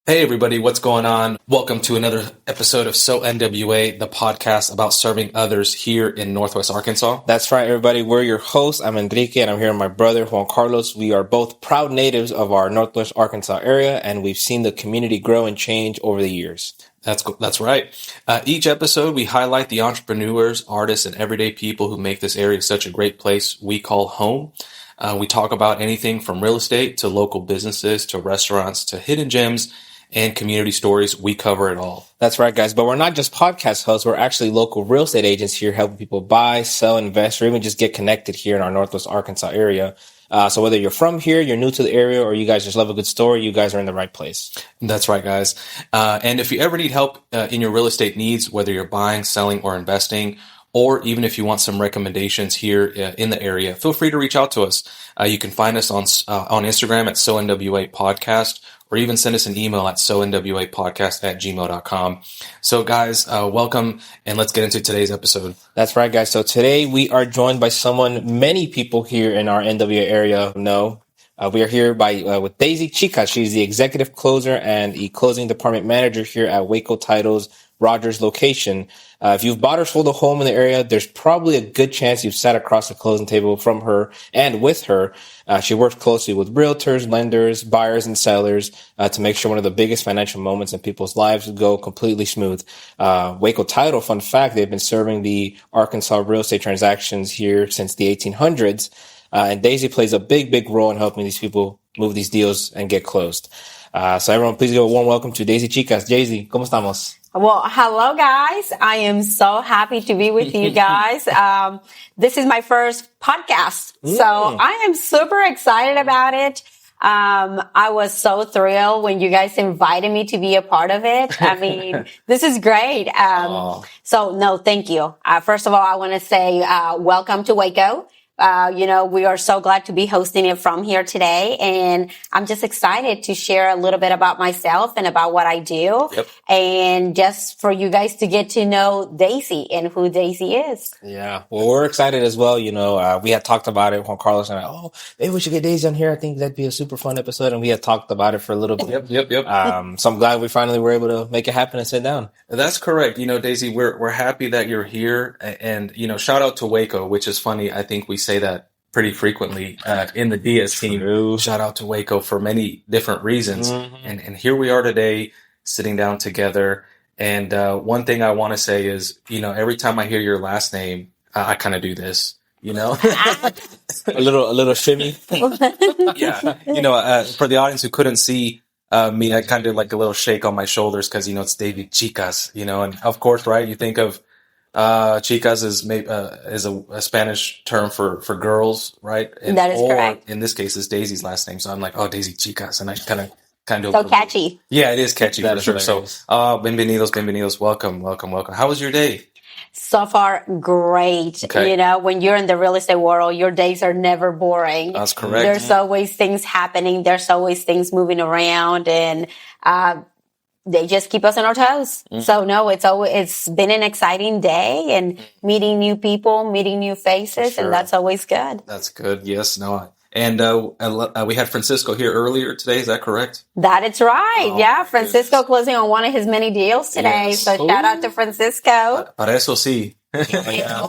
Hey everybody, what's going on? Welcome to another episode of SO NWA, the podcast about serving others here in Northwest Arkansas. That's right, everybody. We're your hosts. I'm Enrique, and I'm here with my brother, Juan Carlos. We are both proud natives of our Northwest Arkansas area, and we've seen the community grow and change over the years. That's right. Each episode, we highlight the entrepreneurs, artists, and everyday people who make this area such a great place we call home. We talk about anything from real estate to local businesses to restaurants to hidden gems and community stories. We cover it all. That's right, guys. But we're not just podcast hosts. We're actually local real estate agents here helping people buy, sell, invest, or even just get connected here in our Northwest Arkansas area. So whether you're from here, you're new to the area, or you guys just love a good story, you guys are in the right place. That's right, guys. And if you ever need help in your real estate needs, whether you're buying, selling, or investing, or even if you want some recommendations here in the area, feel free to reach out to us. You can find us on Instagram at SO NWA Podcast, or even send us an email at sonwapodcast@gmail.com. So guys, welcome, and let's get into today's episode. That's right, guys. So today we are joined by someone many people here in our NWA area know. We are here with Deysi Chicas. She's the executive closer and the closing department manager here at Waco Title's Rogers location. If you've bought or sold a home in the area, there's probably a good chance you've sat across the closing table from her and with her. She works closely with realtors, lenders, buyers, and sellers to make sure one of the biggest financial moments in people's lives go completely smooth. Waco Title, fun fact, they've been serving the Arkansas real estate transactions here since the 1800s. And Deysi plays a big role in helping these people move these deals and get closed. So everyone, please give a warm welcome to Deysi Chicas. Deysi, ¿cómo estamos? Well, hello, guys. I am so happy to be with you guys. This is my first podcast, so I am super excited about it. I was so thrilled when you guys invited me to be a part of it. I mean, this is great. So no, thank you. First of all, I want to say, welcome to Waco. We are so glad to be hosting it from here today. And I'm just excited to share a little bit about myself and about what I do. Yep. And just for you guys to get to know Deysi and who Deysi is. Yeah. Well, we're excited as well. We had talked about it, Juan Carlos and I, maybe we should get Deysi on here. I think that'd be a super fun episode. And we had talked about it for a little bit. Yep. So I'm glad we finally were able to make it happen and sit down. That's correct. Deysi, we're happy that you're here, and shout out to Waco, which is funny. I think we say that pretty frequently in the Diaz team. True. Shout out to Waco for many different reasons. And here we are today sitting down together. And one thing I want to say is, every time I hear your last name, I kind of do this, a little shimmy. Yeah. For the audience who couldn't see me, I kind of did like a little shake on my shoulders because, it's Deysi Chicas, and of course, right, you think of chicas is a Spanish term for girls, right? That is correct. In this case, it's Deysi's last name, so I'm like, Deysi Chicas, and I kind of so catchy. Yeah, it is catchy for sure. Hilarious. So, bienvenidos, welcome. How was your day? So far, great. Okay. When you're in the real estate world, your days are never boring. That's correct. There's always things happening. There's always things moving around, and they just keep us on our toes. So no, it's been an exciting day, and meeting new people, meeting new faces, Sure. and that's always good. That's good. Yes. No. And we had Francisco here earlier today. Is that correct? That is right. Oh, yeah. my Francisco goodness. closing on one of his many deals today. Yes. So shout out to Francisco. Para eso sí. Yeah.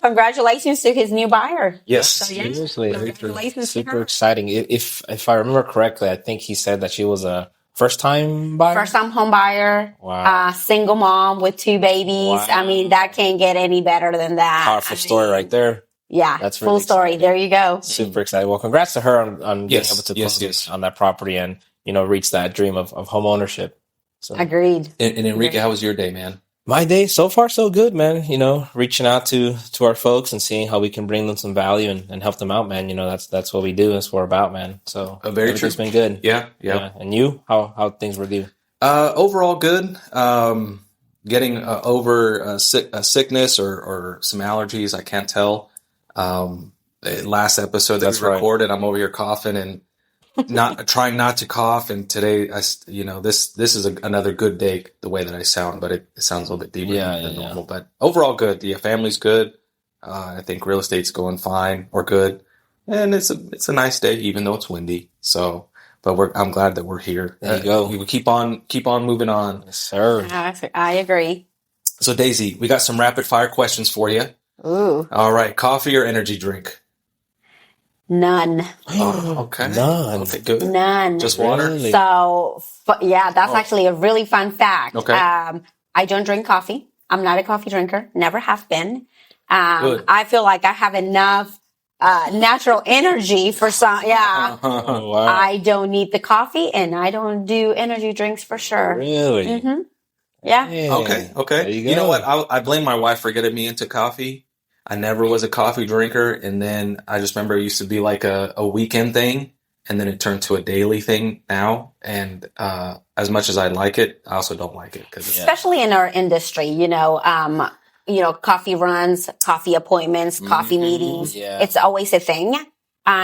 Congratulations to his new buyer. Yes. So, yeah. Seriously. Congratulations to Super her. exciting. If I remember correctly, I think he said that she was a first-time buyer? First-time home buyer, Wow. single mom with 2 babies. Wow. I mean, that can't get any better than that. Powerful story right there. Yeah, That's full really story. exciting. There you go. Super excited. Well, congrats to her on being Yes, able to yes, close on that property and, reach that dream of home ownership. So Agreed. And Enrique, how was your day, man? my day, so far so good, man. Reaching out to our folks and seeing how we can bring them some value and help them out, man. That's what we do. That's what we're about, man. So Very true. everything's been good. Yeah. And you, how things were you? Overall good. Getting over a sickness or some allergies. I can't tell. Last episode that That's we right. recorded, I'm over here coughing and trying not to cough. And today, this is another good day, the way that I sound, but it sounds a little bit deeper than normal. But overall good. Yeah, family's good. I think real estate's going fine or good. And it's a nice day, even though it's windy. So but I'm glad that we're here. There you go. We keep on moving on. Yes, sir. I agree. So Daisy, we got some rapid fire questions for you. Ooh, All right, coffee or energy drink? none. Oh, okay. None. Okay, good. None. Just water? Really? So, yeah, that's actually a really fun fact. Okay. I don't drink coffee. I'm not a coffee drinker. Never have been. Good. I feel like I have enough natural energy for some. Yeah. Oh, wow. I don't need the coffee, and I don't do energy drinks for sure. Really? Mm-hmm. Yeah. Yeah. Okay. There You know go. what? I blame my wife for getting me into coffee. I never was a coffee drinker, and then I just remember it used to be like a weekend thing, and then it turned to a daily thing now. And as much as I like it, I also don't like it because Especially in our industry, coffee runs, coffee appointments, coffee meetings. Yeah. It's always a thing.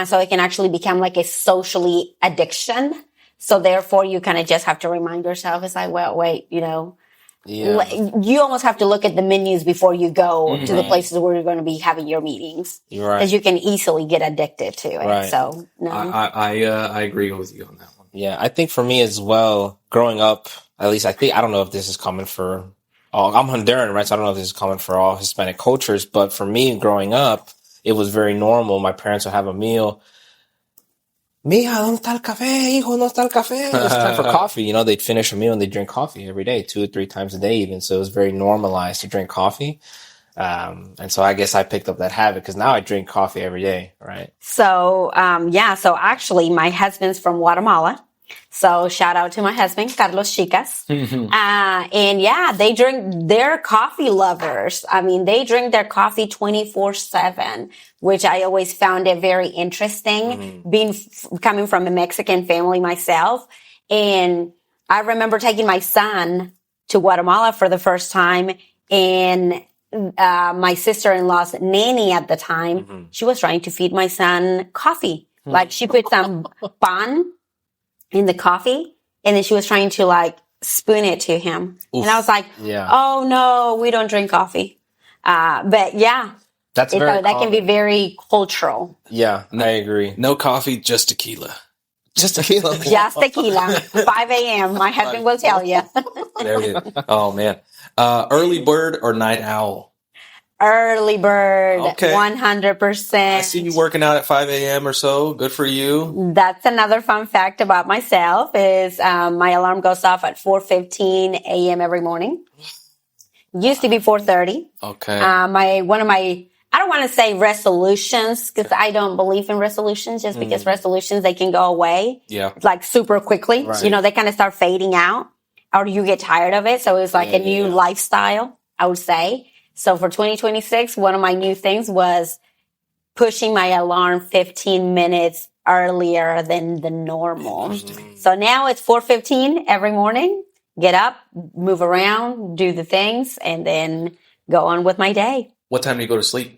So it can actually become like a socially addiction. So therefore you kind of just have to remind yourself, it's like, well, wait, Yeah. you almost have to look at the menus before you go to the places where you're going to be having your meetings. You're right. Because you can easily get addicted to it. Right. So, no. I agree with you on that one. Yeah, I think for me as well, growing up, at least I don't know if this is common for all, I'm Honduran, right? So I don't know if this is common for all Hispanic cultures, but for me growing up, it was very normal. My parents would have a meal. Mija, ¿dónde está el café? Hijo, ¿dónde está el café? It's time for coffee. They'd finish a meal and they'd drink coffee every day, 2 or 3 times a day even. So it was very normalized to drink coffee. And so I guess I picked up that habit because now I drink coffee every day, right? So, so actually my husband's from Guatemala. So shout out to my husband, Carlos Chicas. And yeah, they're coffee lovers. I mean, they drink their coffee 24/7, which I always found it very interesting coming from a Mexican family myself. And I remember taking my son to Guatemala for the first time, and my sister-in-law's nanny at the time, she was trying to feed my son coffee. Like she put some pan in the coffee, and then she was trying to like spoon it to him. Oof. And I was like, oh no, we don't drink coffee. But yeah, that can be very cultural. Yeah, I agree. No coffee, just tequila. Just tequila. Just tequila. 5 a.m. My husband will tell you. There it is. Oh man. Early bird or night owl? Early bird. Okay. 100%. I see you working out at 5 a.m. or so. Good for you. That's another fun fact about myself is my alarm goes off at 4:15 a.m. every morning. Used to be 4:30. Okay. I don't want to say resolutions because I don't believe in resolutions just because resolutions, they can go away. Yeah. Like super quickly. Right. They kind of start fading out or you get tired of it. So it's like a new lifestyle, I would say. So for 2026, one of my new things was pushing my alarm 15 minutes earlier than the normal. So now it's 4:15 every morning. Get up, move around, do the things, and then go on with my day. What time do you go to sleep?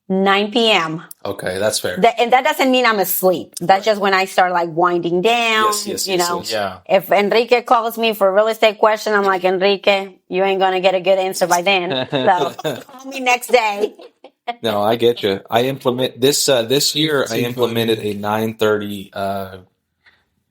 9 p.m. Okay, that's fair. And that doesn't mean I'm asleep. That's just when I start like winding down. Yes. Yeah. If Enrique calls me for a real estate question, I'm like, Enrique, you ain't going to get a good answer by then. So call me next day. No, I get you. I implement this year. I implemented a 9:30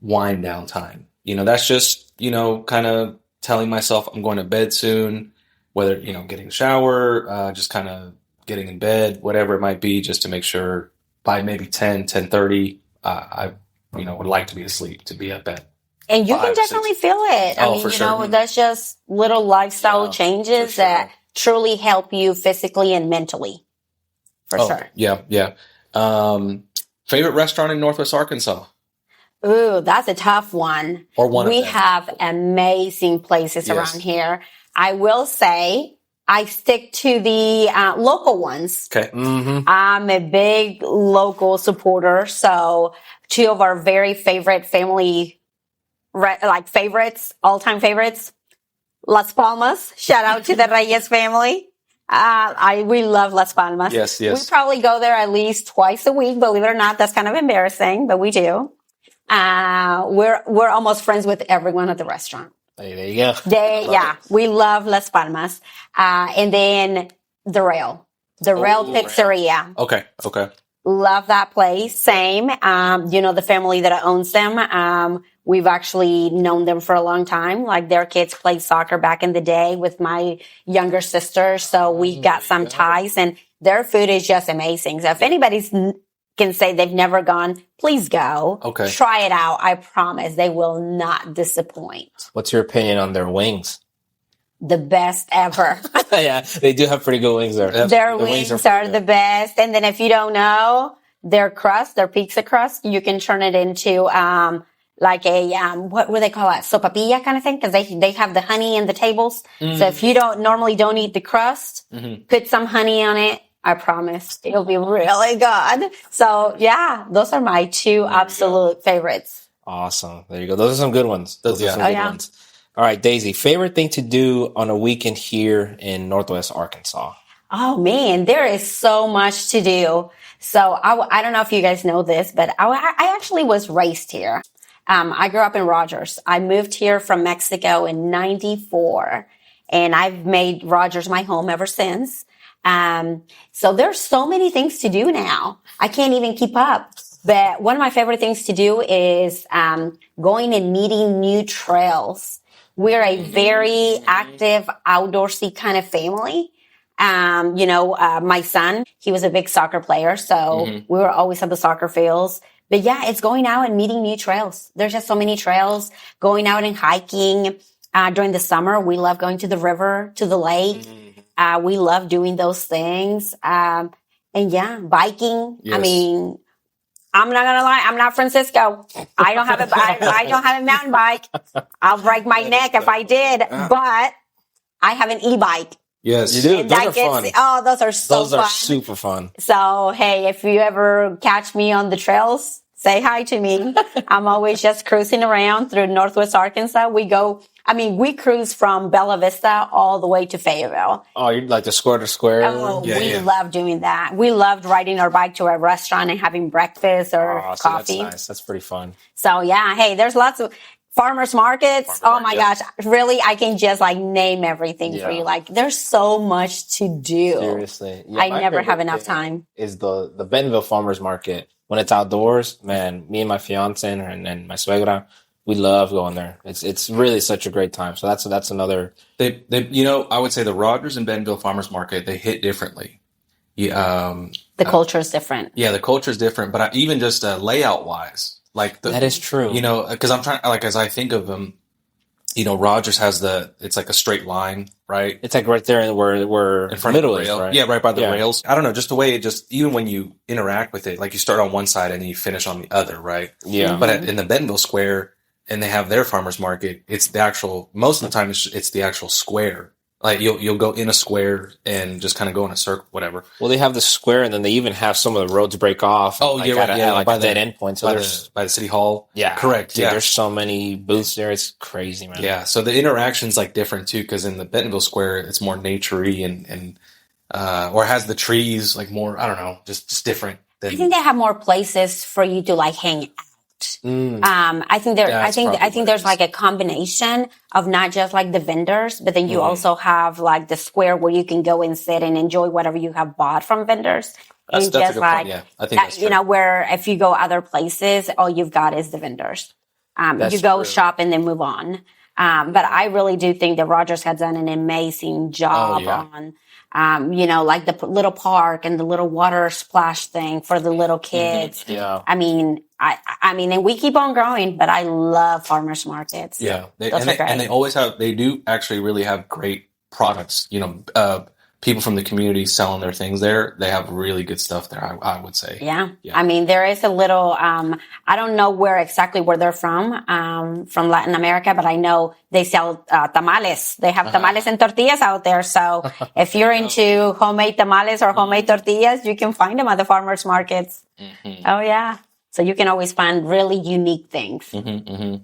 wind down time. That's just kind of telling myself I'm going to bed soon. Whether getting a shower, just kind of getting in bed, whatever it might be, just to make sure by maybe 10:30, I would like to be asleep, to be at bed. And you can definitely feel it. I mean, for sure. that's just little lifestyle changes sure. that truly help you physically and mentally. For sure. Yeah. Favorite restaurant in Northwest Arkansas? Ooh, that's a tough one. Or one of We them. have amazing places around here. I will say I stick to the local ones. Okay. I'm a big local supporter. So 2 of our very favorite family, favorites, all-time favorites, Las Palmas. Shout out to the Reyes family. We love Las Palmas. Yes. We probably go there at least twice a week. Believe it or not, that's kind of embarrassing, but we do. We're almost friends with everyone at the restaurant. There you go. We love Las Palmas. And then the Rail Pizzeria. Okay. Love that place. Same. The family that owns them, we've actually known them for a long time. Like their kids played soccer back in the day with my younger sister. So we got some ties and their food is just amazing. So if anybody's can say they've never gone, please go. Okay. Try it out. I promise they will not disappoint. What's your opinion on their wings? The best ever. Yeah, they do have pretty good wings there. Their wings are the best. And then if you don't know, their crust, their pizza crust, you can turn it into like a what do they call it? Sopapilla kind of thing, because they have the honey in the tables. So if you don't eat the crust, put some honey on it. I promise it'll be really good. So yeah, those are my two absolute favorites. Awesome. There you go. Those are some good ones. Those are some good ones. All right, Deysi, favorite thing to do on a weekend here in Northwest Arkansas? Oh man, there is so much to do. So I don't know if you guys know this, but I actually was raised here. I grew up in Rogers. I moved here from Mexico in '94, and I've made Rogers my home ever since. So there's so many things to do now. I can't even keep up. But one of my favorite things to do is going and meeting new trails. We're a very active, outdoorsy kind of family. My son, he was a big soccer player, so we were always at the soccer fields. But yeah, it's going out and meeting new trails. There's just so many trails. Going out and hiking. During the summer, we love going to the river, to the lake. We love doing those things. And yeah, biking. Yes. I mean, I'm not gonna lie. I'm not Francisco. I don't have I don't have a mountain bike. I'll break my neck if I did, but I have an e-bike. Yes, you do. And those are fun. Oh, those are so fun. Those are super fun. So, hey, if you ever catch me on the trails, say hi to me. I'm always just cruising around through Northwest Arkansas. We cruise from Bella Vista all the way to Fayetteville. Oh, you're like the square to square? Oh, we love doing that. We loved riding our bike to a restaurant and having breakfast or coffee. That's nice. That's pretty fun. So, yeah, hey, there's lots of farmers markets. Gosh. Really, I can just name everything for you. There's so much to do. Seriously. Yeah, I never have enough time. Is the Bentonville Farmers Market. When it's outdoors, man, me and my fiance and my suegra, we love going there. It's really such a great time. So that's another. They I would say the Rogers and Bentonville Farmers Market, they hit differently. The culture is different. Yeah, the culture is different, but even just layout wise, that is true. Because I'm trying, as I think of them, Rogers has it's like a straight line, right? It's like right there where in front middle of the rail. Is, right? Yeah, right by the rails. I don't know, just the way even when you interact with it, you start on one side and then you finish on the other, right? Yeah. But in the Bentonville Square, and they have their farmers market, it's the actual, most of the time it's the actual square. You'll go in a square and just kind of go in a circle, whatever. Well, they have the square, and then they even have some of the roads break off. Oh, right. Yeah, by that endpoint. So by the city hall. Yeah, correct. Dude, there's so many booths there. It's crazy, man. Yeah. So the interaction's different too, because in the Bentonville Square, it's more naturey and or has the trees more. I don't know, just different. I think they have more places for you to hang out. I think there's a combination of not just the vendors, but then you also have the square where you can go and sit and enjoy whatever you have bought from vendors. That's a good point. Yeah, I think that's true. Where if you go other places, all you've got is the vendors. You go shop and then move on. But I really do think that Rogers has done an amazing job on the little park and the little water splash thing for the little kids. Yeah. I mean, and we keep on growing, but I love farmers markets. Yeah. They do actually really have great products. People from the community selling their things there. They have really good stuff there, I would say. Yeah. I mean, there is a little, I don't know exactly where they're from Latin America, but I know they sell tamales. They have tamales and tortillas out there. So if you're into homemade tamales or homemade tortillas, you can find them at the farmers markets. Mm-hmm. Oh, yeah. So you can always find really unique things. Mm-hmm, mm-hmm.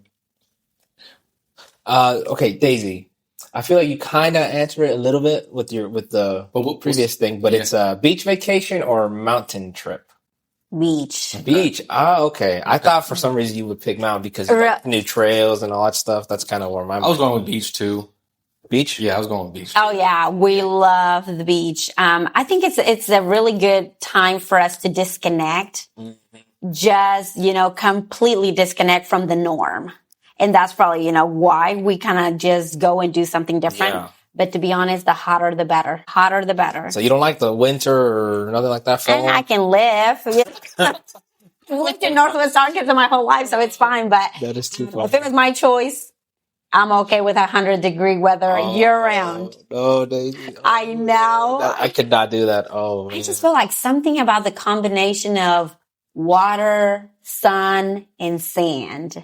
Okay, Deysi. I feel like you kind of answered it a little bit with the previous thing, but it's a beach vacation or mountain trip? Beach. Beach. Ah, okay. I thought for some reason you would pick mountain because new trails and all that stuff. That's kind of where my mind I was going with beach too. Beach? Yeah, I was going beach. Oh yeah, we love the beach. I think it's a really good time for us to disconnect. Just, completely disconnect from the norm. And that's probably, why we kind of just go and do something different. Yeah. But to be honest, the hotter the better. Hotter the better. So you don't like the winter or nothing like that? And I can live. I've lived in Northwest Arkansas my whole life, so it's fine. But That is too fun. if it was my choice, I'm okay with 100-degree weather year round. No, Daisy. I know. I could not do that. Oh, man. I just feel like something about the combination of water, sun, and sand.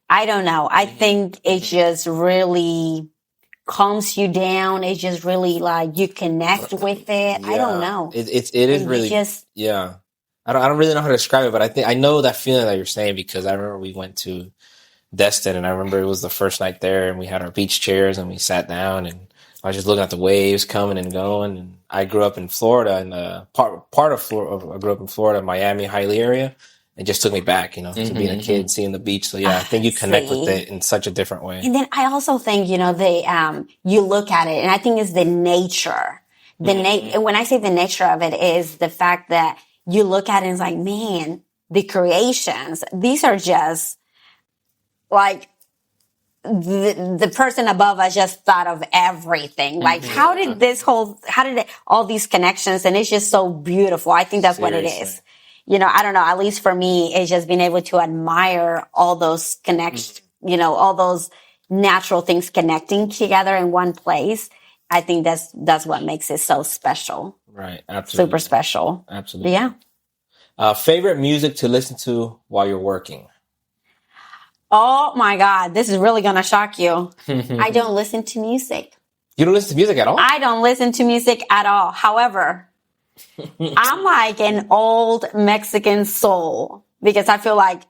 I don't know. I think it just really calms you down. It's just really like you connect with it. I don't know. It is And really just yeah. I don't really know how to describe it, but I know that feeling that you're saying because I remember we went to Destin and I remember it was the first night there and we had our beach chairs and we sat down and I was just looking at the waves coming and going. And I grew up in Florida and part of Florida. I grew up in Florida, Miami, Hialeah area. It just took me back, to being a kid, seeing the beach. So yeah, I think you connect with it in such a different way. And then I also think, you look at it and I think it's the nature. And when I say the nature of it is the fact that you look at it and it's like, man, the creations, these are just like the person above us just thought of everything. Like, how did all these connections? And it's just so beautiful. I think that's what it is. I don't know, at least for me, it's just being able to admire all those connections, all those natural things connecting together in one place. I think that's what makes it so special. Right. Absolutely. Super special. Absolutely. Yeah. Favorite music to listen to while you're working? Oh my God. This is really going to shock you. I don't listen to music. You don't listen to music at all? I don't listen to music at all. However, I'm like an old Mexican soul because I feel like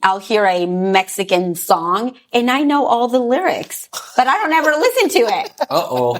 I'll hear a Mexican song and I know all the lyrics, but I don't ever listen to it. Uh-oh.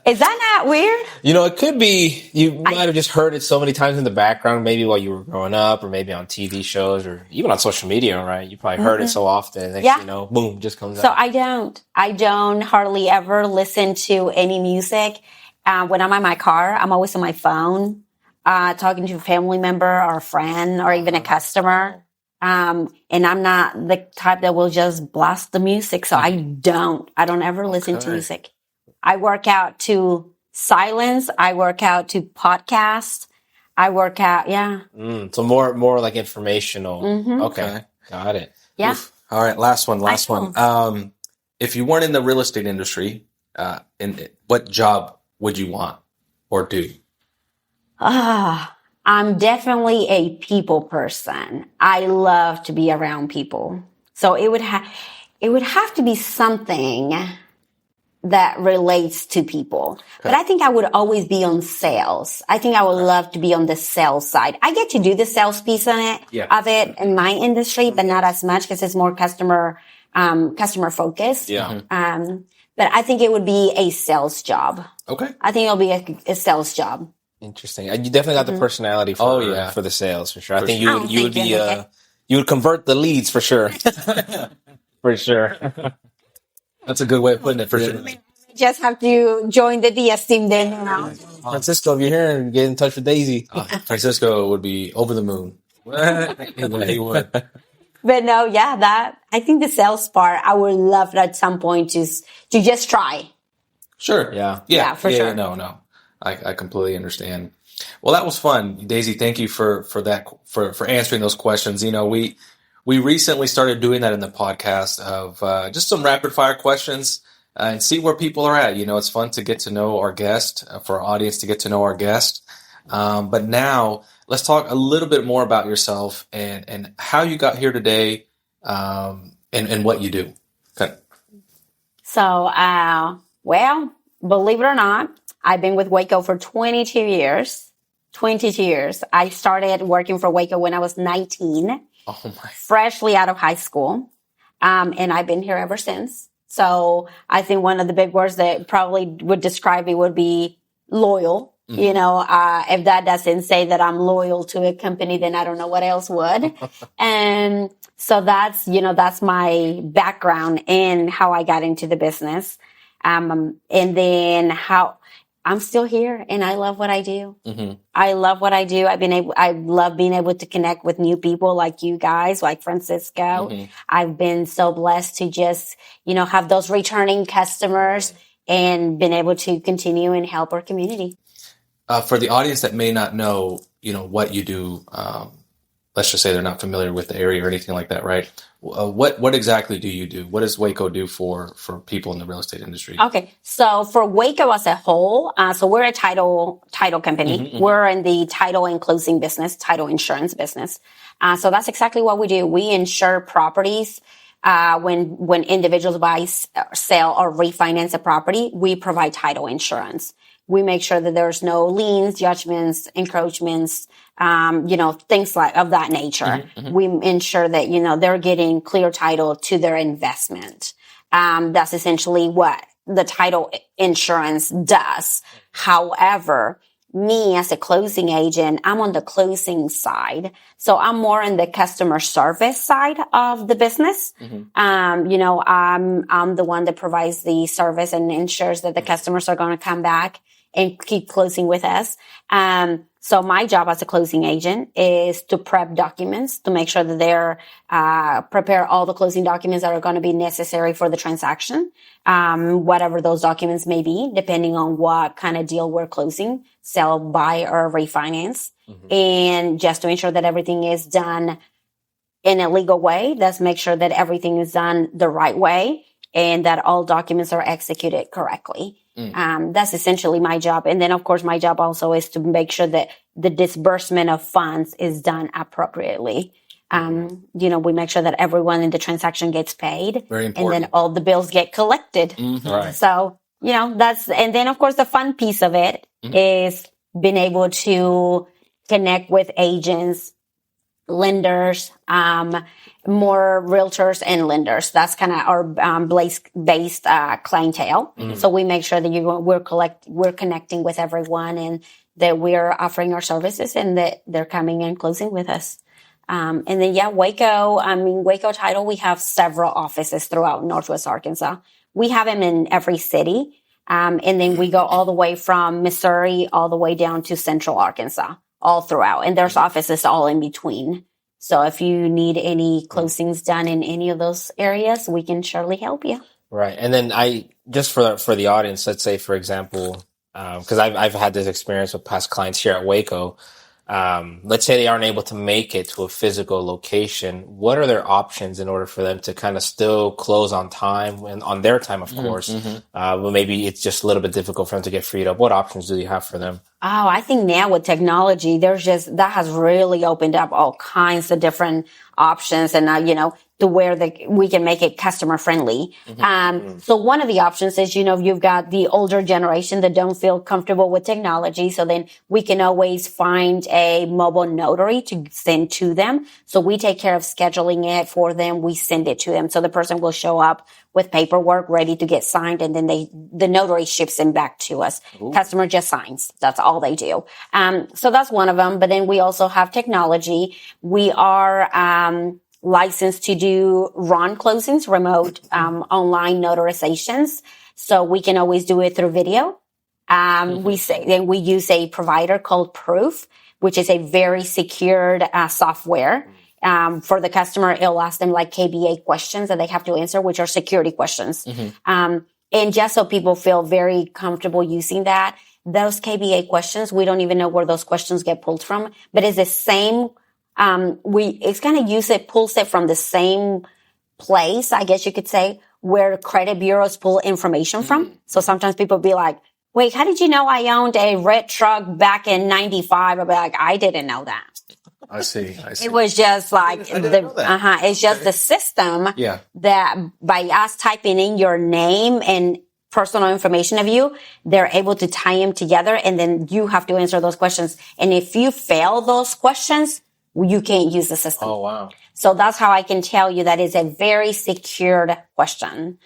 Is that not weird? It could be you might have just heard it so many times in the background, maybe while you were growing up or maybe on TV shows or even on social media, right? You probably heard it so often. Next thing you know, boom, just comes out. So I don't hardly ever listen to any music. When I'm in my car, I'm always on my phone, talking to a family member or a friend or even a customer. And I'm not the type that will just blast the music. So I don't ever listen to music. I work out to silence. I work out to podcasts. I work out. Yeah. So more like informational. Okay. Got it. Yeah. Oof. All right. Last one. If you weren't in the real estate industry, what job would you want or do? I'm definitely a people person. I love to be around people. So it would have to be something that relates to people. Okay. But I think I would always be on sales. I think I would love to be on the sales side. I get to do the sales piece of it in my industry, but not as much because it's more customer focused. Yeah. But I think it would be a sales job. Okay. I think it'll be a sales job. Interesting. You definitely got the personality for the sales for sure. I think you would be you would convert the leads for sure. For sure. That's a good way of putting it for sure. Just have to join the DS team then now. Francisco, if you're here, and get in touch with Daisy. Francisco would be over the moon. He would. But no, I think the sales part, I would love at some point to just try. Sure. Yeah, for sure. No. I completely understand. Well, that was fun. Daisy, thank you for that, for answering those questions. We recently started doing that in the podcast of just some rapid fire questions and see where people are at. It's fun to get to know our guest, for our audience to get to know our guest. But now let's talk a little bit more about yourself and how you got here today, and what you do. Okay. So, well, believe it or not, I've been with Waco for 22 years. 22 years. I started working for Waco when I was 19. Oh my. Freshly out of high school. And I've been here ever since. So I think one of the big words that probably would describe me would be loyal. Mm-hmm. If that doesn't say that I'm loyal to a company, then I don't know what else would. And so that's my background in how I got into the business. And then I'm still here and I love what I do. Mm-hmm. I love what I do. I love being able to connect with new people like you guys, like Francisco. Mm-hmm. I've been so blessed to just, have those returning customers and been able to continue and help our community. For the audience that may not know, what you do, let's just say they're not familiar with the area or anything like that, right? What exactly do you do? What does Waco do for people in the real estate industry? Okay, so for Waco as a whole, so we're a title company. Mm-hmm. We're in the title and closing business, title insurance business. So that's exactly what we do. We insure properties. When individuals buy, sell, or refinance a property, we provide title insurance. We make sure that there's no liens, judgments, encroachments, things of that nature. Mm-hmm. We ensure that, they're getting clear title to their investment. That's essentially what the title insurance does. However, me as a closing agent, I'm on the closing side. So I'm more in the customer service side of the business. Mm-hmm. I'm the one that provides the service and ensures that the customers are going to come back and keep closing with us. So my job as a closing agent is to prep documents, to make sure that they're, prepare all the closing documents that are going to be necessary for the transaction. Whatever those documents may be, depending on what kind of deal we're closing, sell, buy, or refinance. Mm-hmm. And just to ensure that everything is done in a legal way, let's make sure that everything is done the right way and that all documents are executed correctly. That's essentially my job. And then, of course, my job also is to make sure that the disbursement of funds is done appropriately. We make sure that everyone in the transaction gets paid. Very important. And then all the bills get collected. Mm-hmm. Right. So, and then, of course, the fun piece of it is being able to connect with agents, lenders, more realtors and lenders. That's kind of our based clientele. Mm-hmm. So we make sure that we're connecting with everyone and that we're offering our services and that they're coming and closing with us. And then Waco Title, we have several offices throughout Northwest Arkansas. We have them in every city. And then we go all the way from Missouri all the way down to Central Arkansas, all throughout. And there's offices all in between. So if you need any closings done in any of those areas, we can surely help you. Right. And then just for the audience, let's say, for example, because I've had this experience with past clients here at Waco. Let's say they aren't able to make it to a physical location. What are their options in order for them to kind of still close on time and on their time, of course? Mm-hmm. But maybe it's just a little bit difficult for them to get freed up. What options do you have for them? Oh, I think now with technology, that has really opened up all kinds of different options and, to where we can make it customer friendly. Mm-hmm. So one of the options is, you've got the older generation that don't feel comfortable with technology. So then we can always find a mobile notary to send to them. So we take care of scheduling it for them. We send it to them. So the person will show up with paperwork ready to get signed. And then the notary ships them back to us. Ooh. Customer just signs. That's all they do. So that's one of them. But then we also have technology. We are, licensed to do RON closings, remote, online notarizations. So we can always do it through video. We use a provider called Proof, which is a very secured, software. For the customer, it'll ask them like KBA questions that they have to answer, which are security questions. Mm-hmm. And just so people feel very comfortable using that, those KBA questions, we don't even know where those questions get pulled from, but it's the same. It's going to pulls it from the same place, I guess you could say, where credit bureaus pull information from. Mm-hmm. So sometimes people be like, wait, how did you know I owned a red truck back in 95? I'll be like, I didn't know that. I see. It was just like it's just the system that by us typing in your name and personal information of you, they're able to tie them together and then you have to answer those questions. And if you fail those questions, you can't use the system. Oh, wow. So that's how I can tell you that is a very secured question.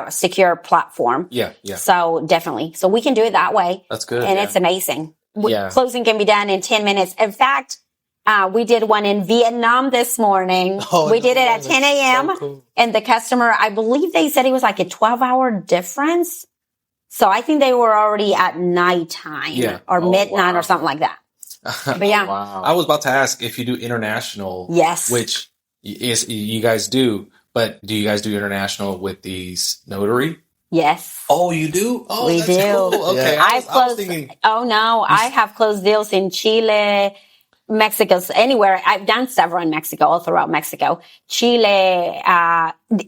Secure platform. Yeah, yeah. So definitely. So we can do it that way. That's good. And it's amazing. Yeah. Closing can be done in 10 minutes. In fact, We did one in Vietnam this morning. We did it at 10 a.m. So cool. And the customer, I believe they said it was like a 12-hour difference. So I think they were already at nighttime or midnight or something like that. But yeah. Wow. I was about to ask if you do international. Yes. Which is you guys do, but do you guys do international with these notary? Yes. Oh, you do? Oh, We that's do. cool. Okay. Yeah. I was thinking. Oh no, I have closed deals in Chile, Mexico, anywhere. I've done several in Mexico, all throughout Mexico, Chile,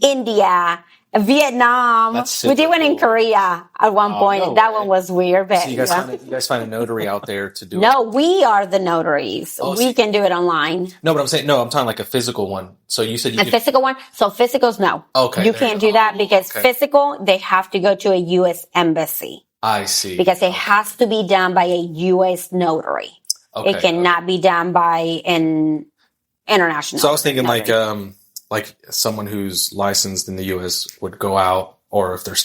India, Vietnam. That's super We did one in cool. Korea at one point. no That way. one was weird, but So you guys find a notary out there to do it? no, we are the notaries. Oh, We so- can do it online. No, but I'm saying, I'm talking like a physical one. So you said you A could. physical one. So physicals, no. Okay, You there can't you do go. that because Okay. physical, they have to go to a U.S. embassy I see. because it has to be done by a U.S. notary. Okay, It cannot be done by an international. So I was thinking notary. like someone who's licensed in the U.S. would go out, or if they're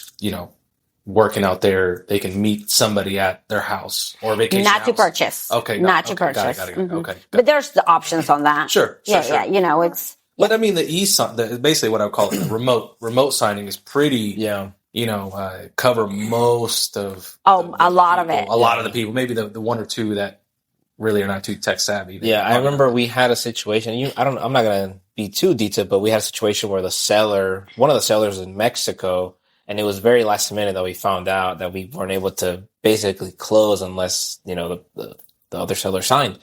working out there, they can meet somebody at their house or vacation not to house. purchase. Okay, not to okay, got it, purchase. got it. Mhm. Okay, But there's the options on that. Sure. Yeah. It's But I mean, the basically what I would call it, the remote signing is pretty. Yeah. Cover most of. a lot of it. A lot of the people, maybe the one or two that really are not too tech savvy. Yeah, I remember we had a situation. I'm not gonna be too detailed, but we had a situation where one of the sellers in Mexico, and it was very last minute that we found out that we weren't able to basically close unless the other seller signed.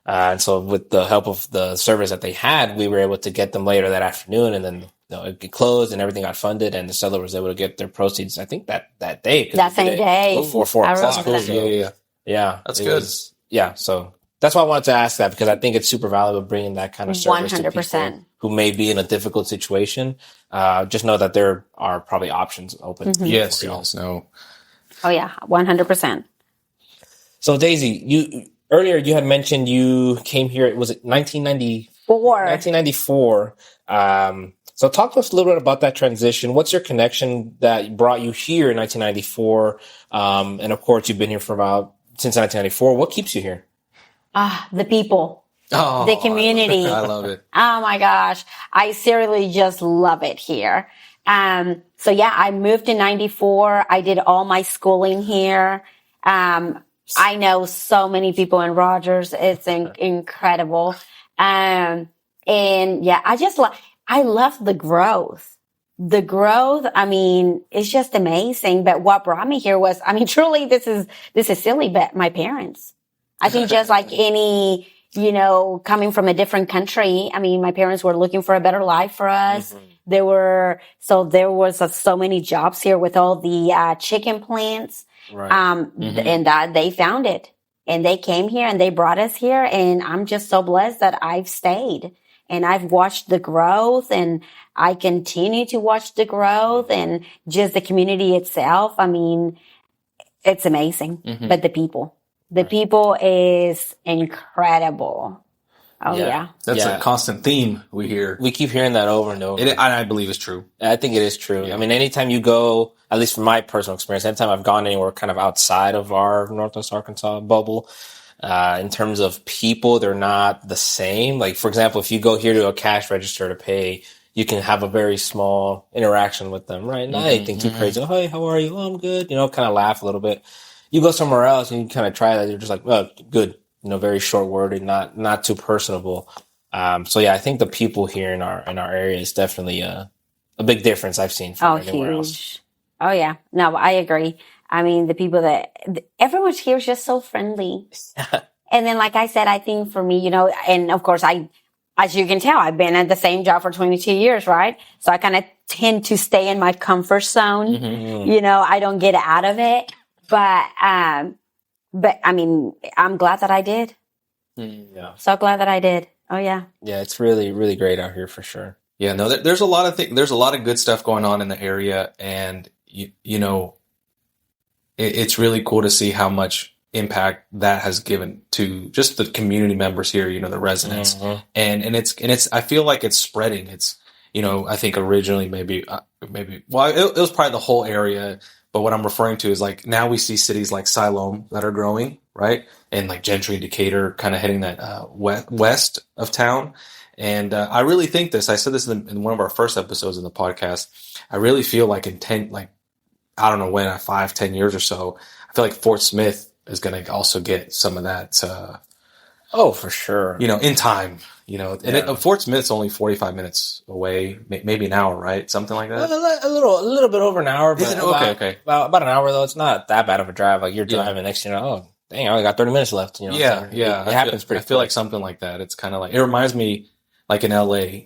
And so, with the help of the service that they had, we were able to get them later that afternoon, and then it closed and everything got funded, and the seller was able to get their proceeds. I think that day. 'cause That we did same it day. before 4 I o'clock. remember that. So, Yeah. yeah, That's it good. Yeah, so that's why I wanted to ask that, because I think it's super valuable bringing that kind of service to 100%. people who may be in a difficult situation. Just know that there are probably options open. Mm-hmm. Yes. for y'all. Yes. No. Oh yeah, 100%. So Daisy, earlier you had mentioned you came here. Was it 1994? 1994. So talk to us a little bit about that transition. What's your connection that brought you here in 1994? And of course, you've been here since 1994. What keeps you here? The people, Oh, the community. I love it. Oh my gosh. I seriously just love it here. So yeah, I moved in 94. I did all my schooling here. I know so many people in Rogers. It's incredible. And yeah, I love the growth. The growth, I mean, it's just amazing. But what brought me here was, I mean, truly, this is silly, but my parents. I think just like any, coming from a different country, I mean, my parents were looking for a better life for us. Mm-hmm. There was so many jobs here with all the chicken plants. Right. And they found it, and they came here and they brought us here. And I'm just so blessed that I've stayed, and I've watched the growth, and I continue to watch the growth, and just the community itself. I mean, it's amazing, but the people is incredible. Oh yeah. That's a constant theme we hear. We keep hearing that over and over. I believe it's true. I think it is true. I mean, anytime you go, at least from my personal experience, anytime I've gone anywhere kind of outside of our Northwest Arkansas bubble, in terms of people, they're not the same. Like, for example, if you go here to a cash register to pay, you can have a very small interaction with them, right? Not anything too crazy. Oh, hey, how are you? Oh, I'm good. Kind of laugh a little bit. You go somewhere else and you kind of try that. You're just like, oh, good. Very short worded, not too personable. So yeah, I think the people here in our area is definitely a big difference I've seen from anywhere else. Huge. Oh yeah. No, I agree. I mean, the people everyone here is just so friendly. And then, like I said, I think for me, and of course as you can tell, I've been at the same job for 22 years, right? So I kind of tend to stay in my comfort zone. Mm-hmm. I don't get out of it. But I mean, I'm glad that I did. Yeah. So glad that I did. Oh yeah. Yeah, it's really, really great out here for sure. Yeah, no, there's a lot of there's a lot of good stuff going on in the area, and it's really cool to see how much impact that has given to just the community members here, the residents, and it's I feel like it's spreading. It's I think originally maybe well, it was probably the whole area. But what I'm referring to is like now we see cities like Siloam that are growing, right? And like Gentry and Decatur kind of heading that west of town. And I really think this. I said this in one of our first episodes in the podcast. I really feel like I don't know when, 5-10 years or so, I feel like Fort Smith is going to also get some of that. Oh, for sure. In time. And Fort Smith's only 45 minutes away, maybe an hour, right? Something like that. A little bit over an hour. But okay. About an hour though. It's not that bad of a drive. Like you're driving next thing you know, oh dang, I only got 30 minutes left. Yeah. It happens pretty. I feel like something like that. It's kind of like, it reminds me like in LA.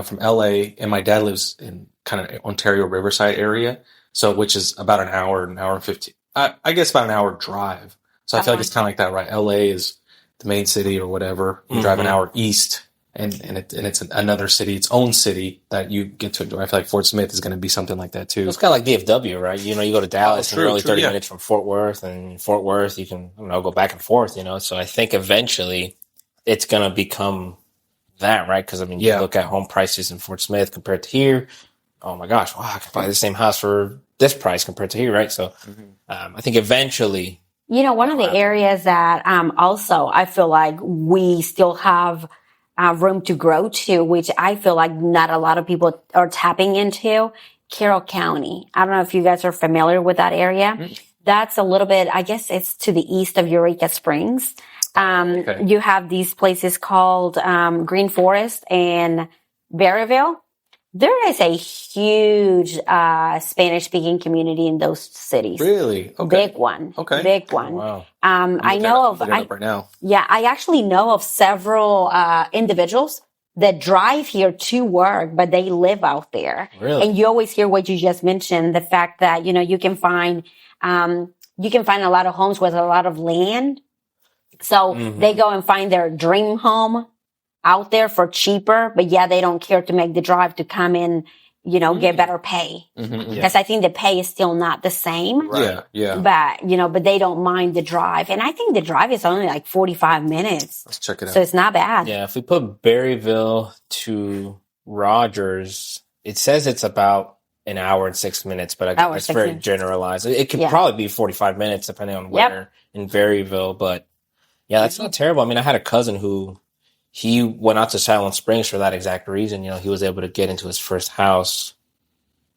From LA, and my dad lives in kind of Ontario Riverside area, so which is about an hour and 15. I guess about an hour drive. So I feel like it's kind of like that, right? LA is the main city or whatever. You drive an hour east, and it's another city, its own city that you get to enjoy. I feel like Fort Smith is going to be something like that too. It's kind of like DFW, right? You go to Dallas, and you're only 30 minutes from Fort Worth, and Fort Worth you can go back and forth. So I think eventually it's going to become that, right? Because you look at home prices in Fort Smith compared to here. Oh my gosh, wow! I can buy the same house for this price compared to here, right? So I think eventually. One of the areas that also I feel like we still have room to grow to, which I feel like not a lot of people are tapping into, Carroll County. I don't know if you guys are familiar with that area. Mm-hmm. That's a little bit, I guess it's to the east of Eureka Springs. You have these places called Green Forest and Berryville. There is a huge Spanish-speaking community in those cities. Really? Okay. Big one. Okay. Big one. Wow. I know of. Right now. Yeah, I actually know of several individuals that drive here to work, but they live out there. Really? And you always hear what you just mentioned, the fact that you can find a lot of homes with a lot of land. So they go and find their dream home out there for cheaper, but they don't care to make the drive to come in, get better pay. Because I think the pay is still not the same. Right. Yeah. But they don't mind the drive. And I think the drive is only like 45 minutes. Let's check it out. So it's not bad. Yeah. If we put Berryville to Rogers, it says it's about an hour and 6 minutes, but it's very generalized. It could probably be 45 minutes depending on where in Berryville. But that's not terrible. I had a cousin who, he went out to Silent Springs for that exact reason. He was able to get into his first house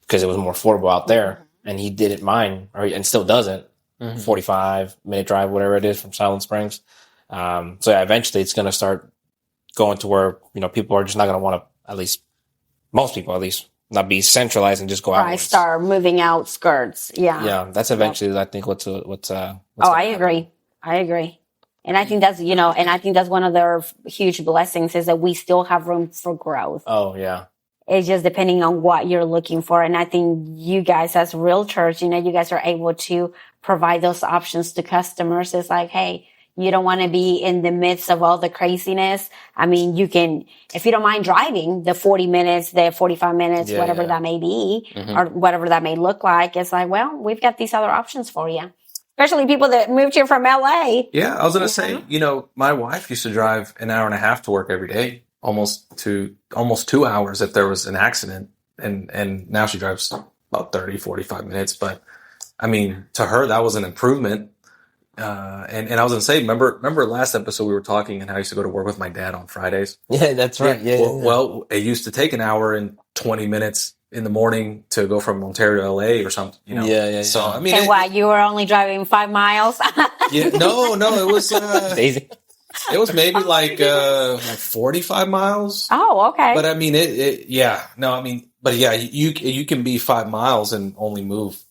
because it was more affordable out there, and he didn't mind, and still doesn't. 45-minute drive, whatever it is, from Silent Springs. Eventually it's going to start going to where people are just not going to want to, at least most people, at least, not be centralized and just go out. Right, start moving outskirts. Yeah, that's eventually I think what's I agree. And I think that's one of their huge blessings is that we still have room for growth. Oh, yeah. It's just depending on what you're looking for. And I think you guys as realtors, you guys are able to provide those options to customers. It's like, hey, you don't want to be in the midst of all the craziness. You can, if you don't mind driving the 40 minutes, the 45 minutes, whatever that may be, or whatever that may look like. It's like, well, we've got these other options for you. Especially people that moved here from LA. Yeah, I was going to say, my wife used to drive an hour and a half to work every day, almost 2 hours if there was an accident. And now she drives about 30, 45 minutes. But to her, that was an improvement. And I was going to say, remember last episode we were talking and how I used to go to work with my dad on Fridays? Yeah, that's right. Yeah. Well, it used to take an hour and 20 minutes in the morning to go from Ontario to LA or something, Yeah. So, and what, you were only driving 5 miles? No, it was, it was maybe like 45 miles. Oh, okay. But you can be 5 miles and only move,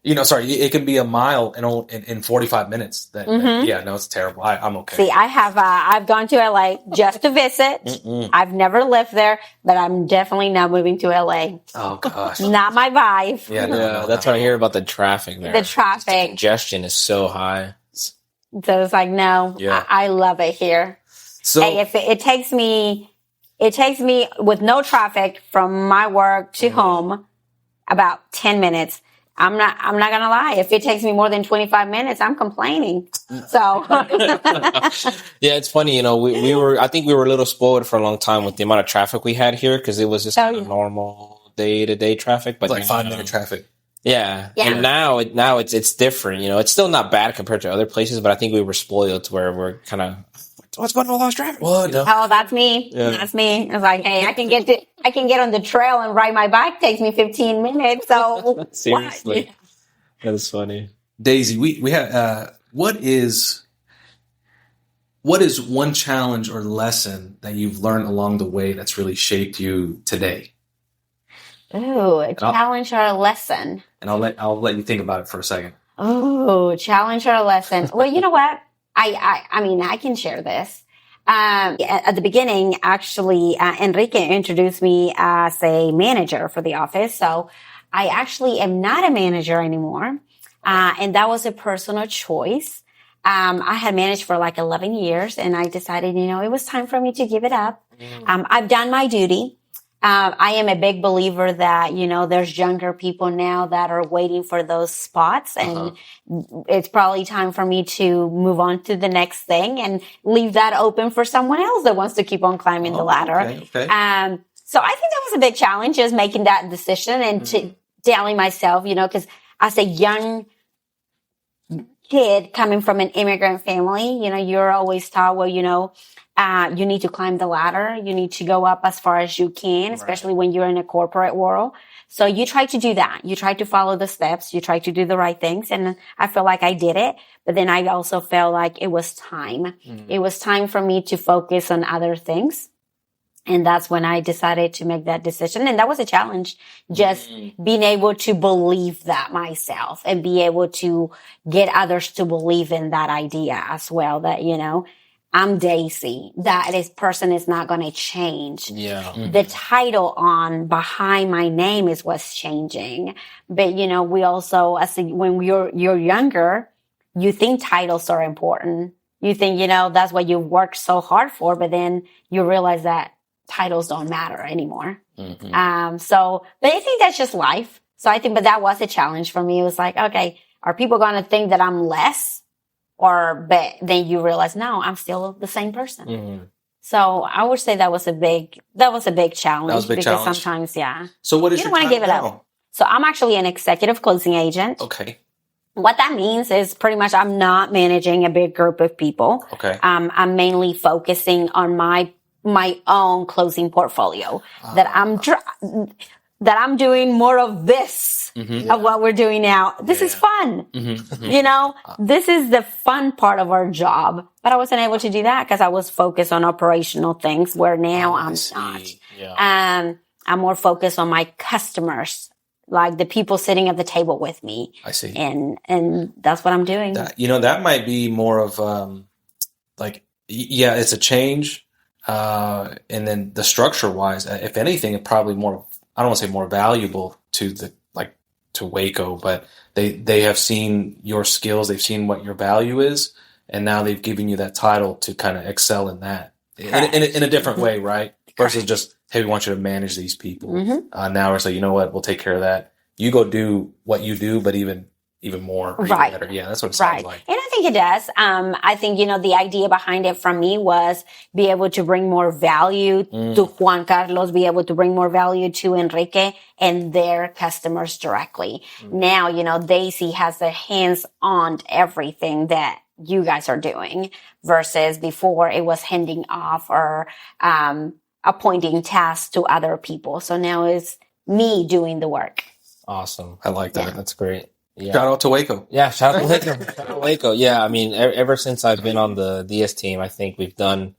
it can be a mile in 45 minutes. It's terrible. I'm okay. See, I've gone to LA just to visit. I've never lived there, but I'm definitely not moving to LA. Oh gosh. Not my vibe. Yeah, that's what I hear about the traffic there. The traffic. The congestion is so high. So it's like, no, I love it here. So hey, if it takes me with no traffic from my work to home about 10 minutes. I'm not gonna lie. If it takes me more than 25 minutes, I'm complaining. So it's funny, I think we were a little spoiled for a long time with the amount of traffic we had here because it was just normal day-to-day traffic. But like 5-minute traffic. Yeah. Yeah. And now it's different. It's still not bad compared to other places, but I think we were spoiled to where we're kind of, what's going on with lost traffic? What? Oh, that's me. Yeah. That's me. It's like, hey, I can get on the trail and ride my bike. Takes me 15 minutes. So Seriously. what? That is funny. Deysi, we have what is one challenge or lesson that you've learned along the way that's really shaped you today? Ooh, a challenge or a lesson. And I'll let you think about it for a second. Oh, challenge or a lesson. Well, you know what? I mean, I can share this. At the beginning, actually, Enrique introduced me as a manager for the office. So I actually am not a manager anymore. And that was a personal choice. I had managed for like 11 years and I decided, it was time for me to give it up. I've done my duty. I am a big believer that, there's younger people now that are waiting for those spots and it's probably time for me to move on to the next thing and leave that open for someone else that wants to keep on climbing the ladder. Okay. So I think that was a big challenge, is making that decision and telling myself, because as a young kid coming from an immigrant family, you're always taught, well, you need to climb the ladder. You need to go up as far as you can, especially when you're in a corporate world. So you try to do that. You try to follow the steps. You try to do the right things. And I feel like I did it. But then I also felt like it was time. It was time for me to focus on other things. And that's when I decided to make that decision. And that was a challenge, just being able to believe that myself and be able to get others to believe in that idea as well, that, I'm Deysi. That person is not going to change. Yeah. The title behind my name is what's changing. But, we also, when you're younger, you think titles are important. You think, that's what you worked so hard for, but then you realize that titles don't matter anymore. But I think that's just life. So but that was a challenge for me. It was like, okay, are people going to think that I'm less? But then you realize, no, I'm still the same person. So I would say that was a big challenge. That was a big because challenge. sometimes, So what is you your don't want to give it now? up. So I'm actually an executive closing agent. Okay. What that means is pretty much I'm not managing a big group of people. Okay. I'm mainly focusing on my own closing portfolio that I'm doing more of this of what we're doing now. This is fun. This is the fun part of our job. But I wasn't able to do that because I was focused on operational things, where now I'm not. Yeah. I'm more focused on my customers, like the people sitting at the table with me. I see. And that's what I'm doing. That might be more of it's a change. And then the structure wise, if anything, it probably more, I don't want to say more valuable to to Waco, but they have seen your skills. They've seen what your value is. And now they've given you that title to kind of excel in that in a different way, right? Versus just, hey, we want you to manage these people. Now it's like, you know what? We'll take care of that. You go do what you do, but even more, or even better. Yeah, that's what it sounds like. And I think it does. I think, the idea behind it from me was be able to bring more value to Juan Carlos, be able to bring more value to Enrique and their customers directly. Now, Deysi has their hands on everything that you guys are doing, versus before it was handing off or appointing tasks to other people. So now it's me doing the work. Awesome. I like that. That's great. Yeah. Shout out to Waco. Yeah, shout out to Waco. Shout out to Waco. Yeah, I mean, ever since I've been on the DS team, I think we've done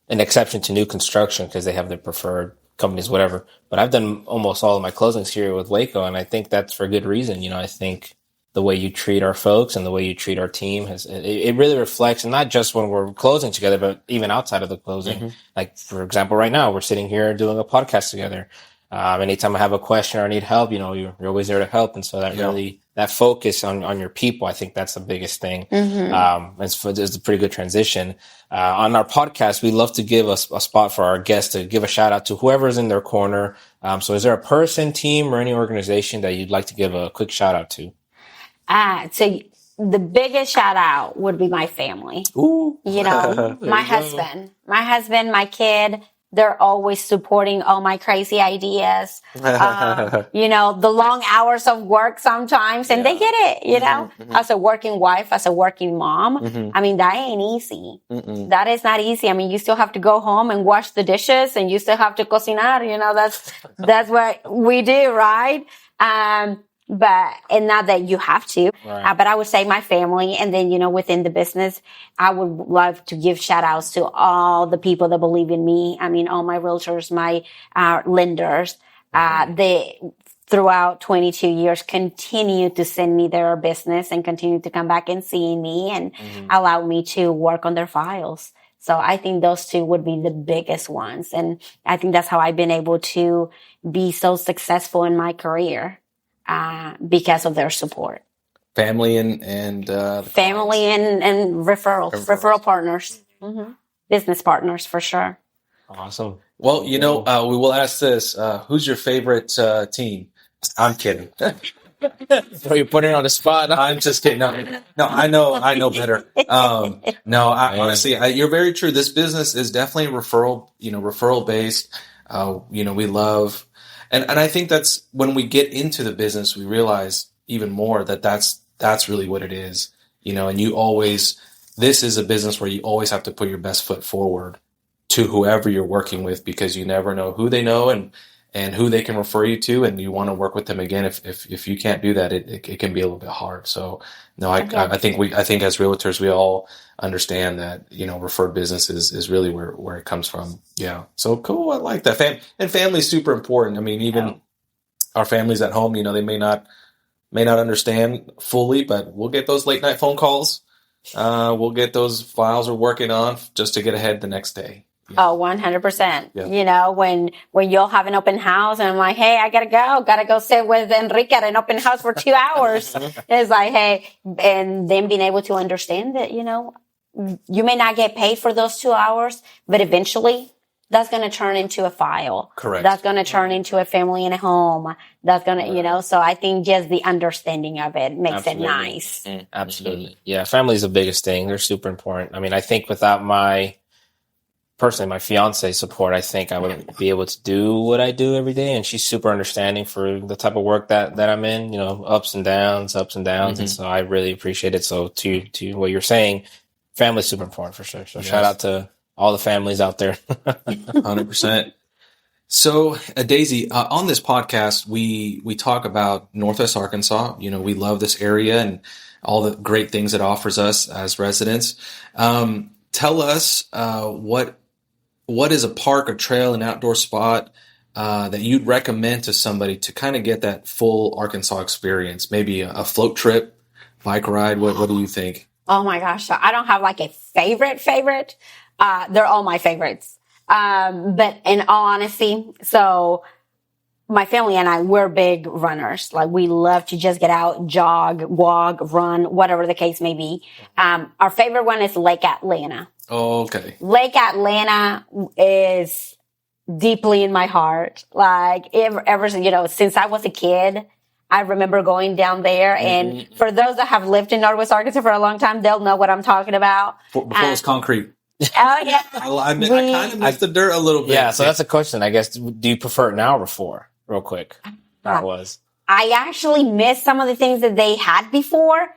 an exception to new construction because they have their preferred companies, whatever. But I've done almost all of my closings here with Waco, and I think that's for good reason. I think the way you treat our folks and the way you treat our team it really reflects, and not just when we're closing together, but even outside of the closing. Like, for example, right now we're sitting here doing a podcast together. Anytime I have a question or I need help, you're always there to help. And so that really, that focus on your people, I think that's the biggest thing. It's a pretty good transition. On our podcast, we love to give a spot for our guests to give a shout out to whoever's in their corner. So is there a person, team, or any organization that you'd like to give a quick shout out to? So the biggest shout out would be my family. Ooh. My husband, my kid, They're always supporting all my crazy ideas. The long hours of work sometimes, and they get it, as a working wife, as a working mom. I mean, that ain't easy. That is not easy. I mean, you still have to go home and wash the dishes, and you still have to cocinar. That's what we do, right? And not that you have to, right. But I would say my family. And then, within the business, I would love to give shout outs to all the people that believe in me. I mean, all my realtors, my lenders, they throughout 22 years continue to send me their business and continue to come back and see me and allow me to work on their files. So I think those two would be the biggest ones. And I think that's how I've been able to be so successful in my career. Because of their support. Family and family and referral partners, business partners for sure. Awesome. Well, we will ask this: who's your favorite team? I'm kidding. So you're putting it on the spot. I'm just kidding. No, I know better. Honestly, you're very true. This business is definitely referral based. We love. And I think that's when we get into the business, we realize even more that that's really what it is, and this is a business where you always have to put your best foot forward to whoever you're working with, because you never know who they know and who they can refer you to, and you want to work with them again. If you can't do that, it can be a little bit hard. So no, I think as realtors, we all understand that, referred business is really where it comes from. Yeah. So cool. I like that. Family is super important. I mean, even our families at home, they may not understand fully, but we'll get those late night phone calls. We'll get those files we're working on just to get ahead the next day. Yeah. Oh, 100%. Yeah. When you'll have an open house and I'm like, hey, I gotta go sit with Enrique at an open house for 2 hours. It's like, hey, and then being able to understand that, you may not get paid for those 2 hours, but eventually that's going to turn into a file. Correct. That's going to turn into a family and a home. That's going to, so I think just the understanding of it makes it nice. Absolutely. Yeah. Family is the biggest thing. They're super important. I mean, I think without my fiance's support, I think I wouldn't be able to do what I do every day. And she's super understanding for the type of work that I'm in, ups and downs. And so I really appreciate it. So to what you're saying, family is super important for sure. So shout out to all the families out there. 100%. So Deysi, on this podcast, we talk about Northwest Arkansas. We love this area and all the great things it offers us as residents. Tell us, what is a park or trail and outdoor spot that you'd recommend to somebody to kind of get that full Arkansas experience? Maybe a float trip, bike ride. What do you think? Oh my gosh. So I don't have like a favorite. They're all my favorites. But in all honesty, so my family and I, we're big runners. Like we love to just get out, jog, walk, run, whatever the case may be. Our favorite one is Lake Atlanta. Oh, okay. Lake Atlanta is deeply in my heart. Like ever, since I was a kid, I remember going down there. And for those that have lived in Northwest Arkansas for a long time, they'll know what I'm talking about. Before it was concrete. Oh yeah. I kind of missed the dirt a little bit. Yeah. So that's a question, I guess. Do you prefer it now or before? Real quick. That was. I actually miss some of the things that they had before,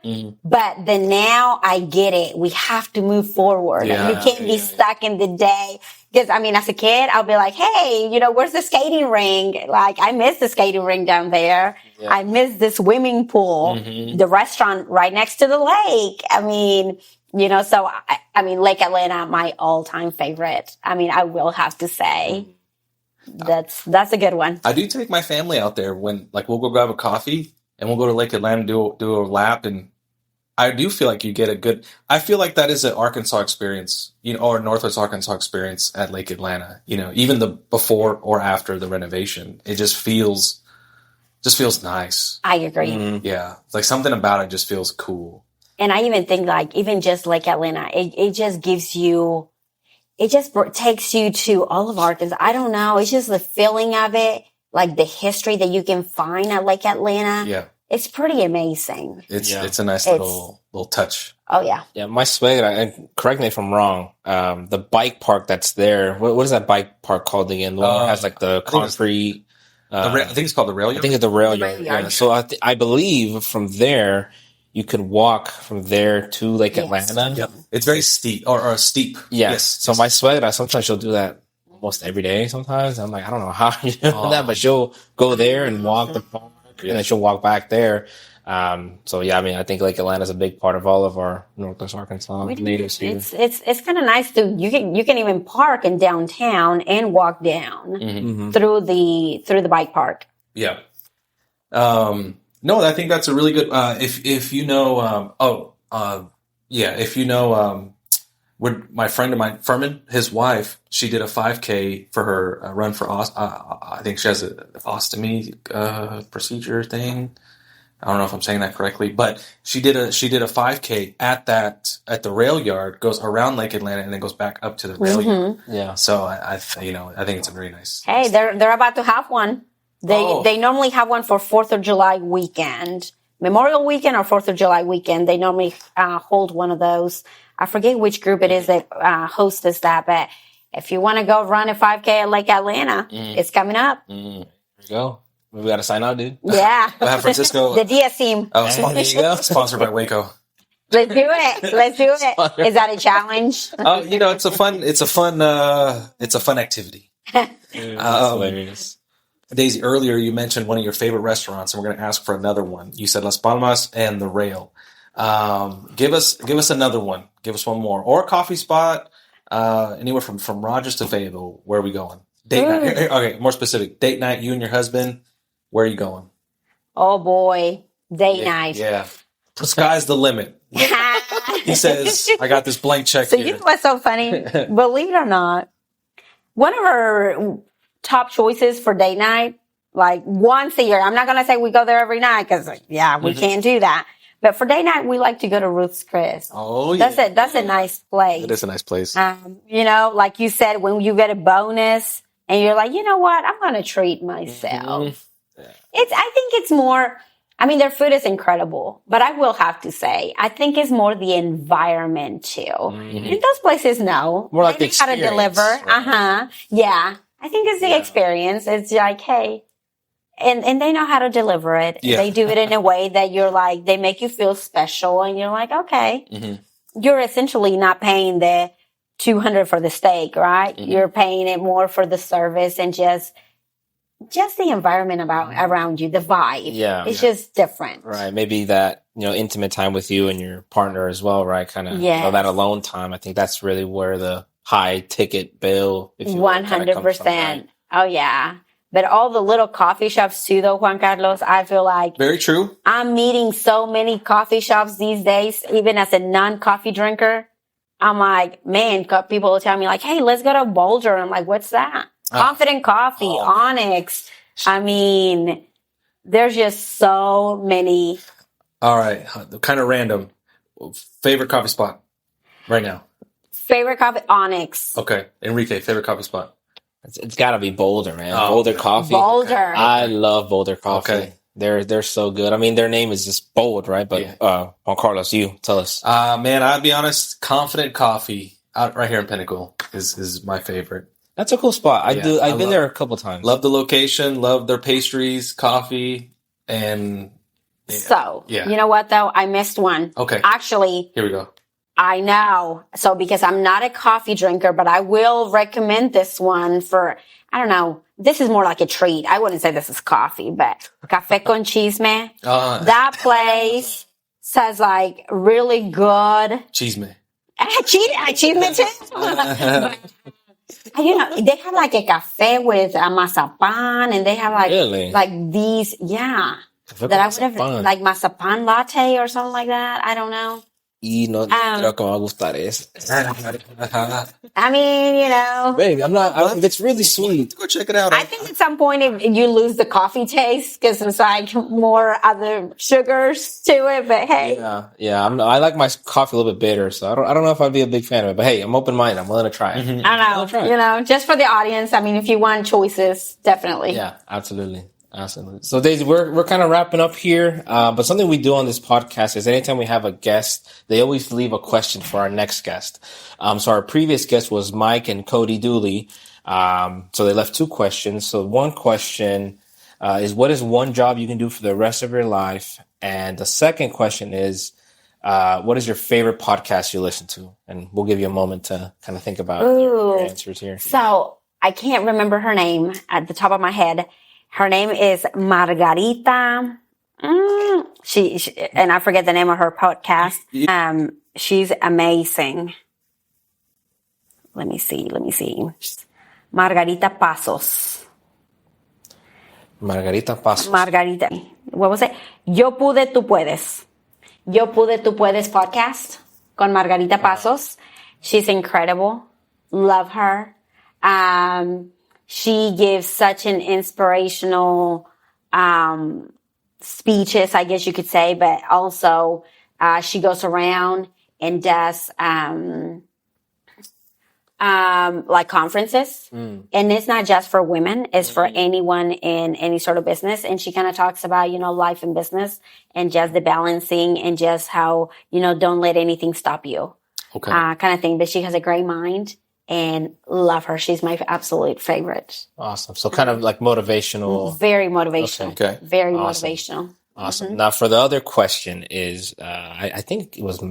but then now I get it. We have to move forward. Yeah, you can't be stuck in the day. Because, as a kid, I'll be like, hey, where's the skating ring? Like, I miss the skating ring down there. Yeah. I miss the swimming pool, the restaurant right next to the lake. So, Lake Atlanta, my all-time favorite. I will have to say. That's a good one. I do take my family out there when, we'll go grab a coffee and we'll go to Lake Atlanta and do a lap. And I do feel like you get I feel like that is an Arkansas experience, or Northwest Arkansas experience at Lake Atlanta, even the before or after the renovation. It just feels nice. I agree. Yeah. It's like something about it just feels cool. And I even think even just Lake Atlanta, it just gives you, it just takes you to all of Arkansas. I don't know. It's just the feeling of it, like the history that you can find at Lake Atlanta. Yeah. it's pretty amazing. It's a nice little touch. Oh yeah. Yeah, my suegra, and correct me if I'm wrong, the bike park that's there, what is that bike park called again? The one where it has like the concrete. I think it's called the rail yard. I think it's the rail yard. Yeah. So I believe from there, you could walk from there to Lake Atlanta. Yep. It's very steep or steep. Yeah. Yes. So my suegra, sometimes she'll do that almost every day sometimes. I'm like, I don't know how you do that, but she'll go there and walk the park and then she'll walk back there. So yeah, I mean, I think Lake Atlanta is a big part of all of our Northwest Arkansas natives here. It's kind of nice to you can even park in downtown and walk down through the bike park. Yeah. No, I think that's a really good. If you know, if you know, my friend of mine, Furman, his wife, she did a 5K for her run for I think she has an ostomy procedure thing. I don't know if I'm saying that correctly, but she did a 5K at the rail yard, goes around Lake Atlanta, and then goes back up to the rail yard. Yeah. So I think it's a very nice. Hey, they're about to have one. They normally have one for 4th of July weekend, Memorial Weekend or 4th of July weekend. They normally hold one of those. I forget which group it is that hosts that, but if you want to go run a 5K at Lake Atlanta, it's coming up. There you go. We got to sign out, dude. Yeah. San Francisco. The DS team. Oh, there you go. Sponsored by Waco. Let's do it. Is that a challenge? Oh, it's a fun activity. Hilarious. Daisy, earlier you mentioned one of your favorite restaurants, and we're going to ask for another one. You said Las Palmas and the Rail. Give us another one. Give us one more, or a coffee spot. Anywhere from Rogers to Fayetteville. Where are we going? Date night. Okay, more specific. Date night. You and your husband. Where are you going? Oh boy, date night. Yeah, the sky's the limit. He says, "I got this blank check." So here. you know what's so funny? Believe it or not, one of our top choices for date night, like once a year. I'm not going to say we go there every night because, we can't do that. But for date night, we like to go to Ruth's Chris. Oh, yeah. That's a nice place. It is a nice place. Like you said, when you get a bonus and you're like, you know what, I'm going to treat myself. Yeah. I think it's more, their food is incredible, but I will have to say, I think it's more the environment too. And those places know. More like they know how to deliver. Right? Yeah. I think it's the experience. It's like, hey, and they know how to deliver it. Yeah. They do it in a way that you're like, they make you feel special and you're like, okay, you're essentially not paying the $200 for the steak, right? You're paying it more for the service and just the environment around you, the vibe. Yeah. It's just different. Right. Maybe that, intimate time with you and your partner as well, right? Kind of that alone time. I think that's really where the high ticket bill, if you 100%. Oh yeah. But all the little coffee shops too, though, Juan Carlos, I feel like very true. I'm meeting so many coffee shops these days, even as a non-coffee drinker. I'm like, man, people will tell me like, hey, let's go to Boulder. I'm like, what's that? Confident Coffee, Onyx. There's just so many. All right. Kind of random. Favorite coffee spot right now? Favorite coffee, Onyx. Okay. Enrique, favorite coffee spot? It's got to be Boulder, man. Boulder Coffee. Boulder. Okay. I love Boulder Coffee. Okay. They're so good. Their name is just bold, right? But Juan Carlos, you tell us. Man, I'll be honest. Confident Coffee out right here in Pinnacle is my favorite. That's a cool spot. I've been there a couple times. Love the location. Love their pastries, coffee, and you know what though? I missed one. Okay. Actually, here we go. I know. So because I'm not a coffee drinker, but I will recommend this one for, I don't know, this is more like a treat. I wouldn't say this is coffee, but Café con Chisme. That place says like really good. Chisme. Chisme too. They have like a cafe with a mazapan and they have like these, that I would have, like mazapan latte or something like that. I don't know. Y no creo que me va a gustar eso. Babe, I'm not, it's really sweet. Go check it out. I think at some point you lose the coffee taste because it's like more other sugars to it, but hey. Yeah. I like my coffee a little bit bitter, so I don't know if I'd be a big fan of it, but hey, I'm open-minded. I'm willing to try it. I know, just for the audience. If you want choices, definitely. Yeah, absolutely. Awesome. So Daisy, we're kind of wrapping up here, but something we do on this podcast is anytime we have a guest, they always leave a question for our next guest. So our previous guest was Mike and Cody Dooley. So they left 2 questions. So one question is, what is one job you can do for the rest of your life? And the second question is, what is your favorite podcast you listen to? And we'll give you a moment to kind of think about your answers here. So I can't remember her name at the top of my head. Her name is Margarita. She and I forget the name of her podcast. She's amazing. Let me see. Margarita Pasos. Margarita Pasos. Margarita. What was it? Yo Pude, Tú Puedes. Yo Pude, Tú Puedes podcast con Margarita Pasos. She's incredible. Love her. She gives such an inspirational speeches, I guess you could say, but also she goes around and does like conferences. And it's not just for women, it's for anyone in any sort of business. And she kind of talks about, life and business and just the balancing and just how, don't let anything stop you. Okay. Kind of thing. But she has a great mind. And love her. She's my absolute favorite. Awesome. So kind of like motivational. Very motivational. Okay. Very Awesome. motivational. Awesome. Now for the other question is, I think it was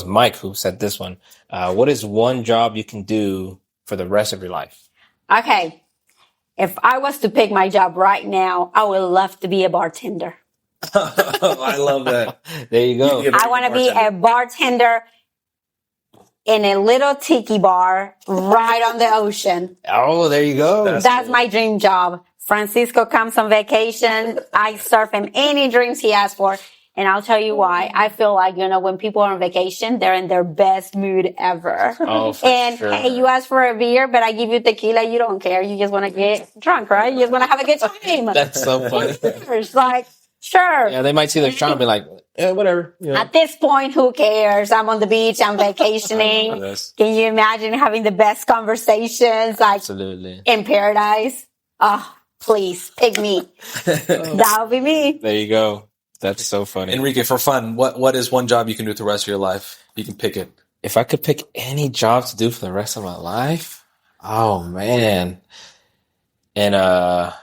Mike who said this one. What is one job you can do for the rest of your life? Okay. If I was to pick my job right now, I would love to be a bartender. I love that. There you go. I want to be a bartender in a little tiki bar right on the ocean. Oh, there you go. That's my dream job. Francisco comes on vacation. I serve him any dreams he asks for. And I'll tell you why. I feel like, when people are on vacation, they're in their best mood ever. Oh, for sure. Hey, you ask for a beer, but I give you tequila. You don't care. You just want to get drunk, right? You just want to have a good time. That's so funny. It's like, sure. Yeah, they might see their child and be like, yeah, whatever. At this point, who cares? I'm on the beach. I'm vacationing. Yes. Can you imagine having the best conversations like Absolutely. in paradise? Oh, please pick me. That'll be me. There you go. That's so funny. Enrique, for fun, what is one job you can do the rest of your life? You can pick it. If I could pick any job to do for the rest of my life, oh man. And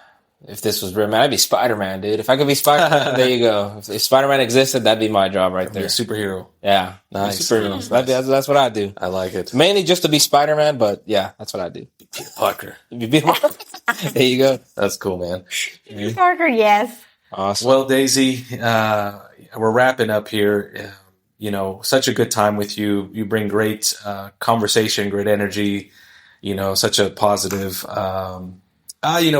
if this was real, man, I'd be Spider-Man, dude. If I could be Spider-Man, there you go. If Spider-Man existed, that'd be my job right there. Be a superhero. Yeah. Nice. Superhero. That's what I do. I like it. Mainly just to be Spider-Man, but yeah, that's what I do. Peter Parker. There you go. That's cool, man. Parker, yes. Awesome. Well, Daisy, we're wrapping up here. Such a good time with you. You bring great conversation, great energy, such a positive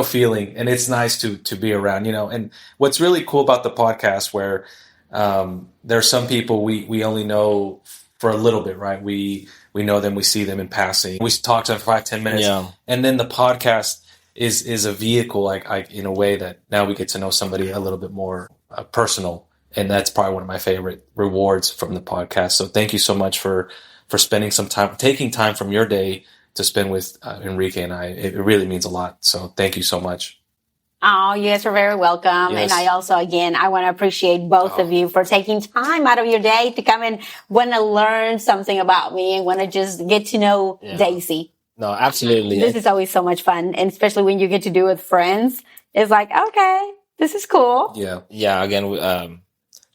feeling, and it's nice to be around, and what's really cool about the podcast where there are some people we only know for a little bit, right? We know them, we see them in passing, we talk to them for 5-10 minutes, Yeah. And then the podcast is a vehicle, like in a way that now we get to know somebody a little bit more personal, and that's probably one of my favorite rewards from the podcast. So thank you so much for spending some time, taking time from your day to spend with Enrique and I. It really means a lot. So thank you so much. Oh, you guys are very welcome. Yes. And I also, again, I want to appreciate both of you for taking time out of your day to come and want to learn something about me and want to just get to know Deysi. No, absolutely. This is always so much fun. And especially when you get to do it with friends, it's like, okay, this is cool. Yeah. Yeah. Again,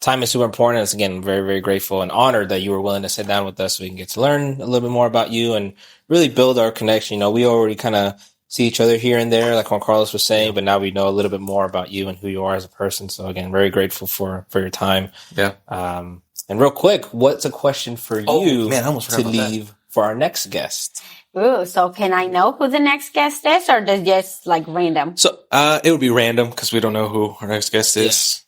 time is super important. It's again, very, very grateful and honored that you were willing to sit down with us so we can get to learn a little bit more about you and really build our connection. We already kind of see each other here and there, like Juan Carlos was saying, but now we know a little bit more about you and who you are as a person. So again, very grateful for your time. Yeah. And real quick, what's a question for you man, I almost forgot to about leave for our next guest? Ooh, so can I know who the next guest is, or is it just like random? So it would be random because we don't know who our next guest is.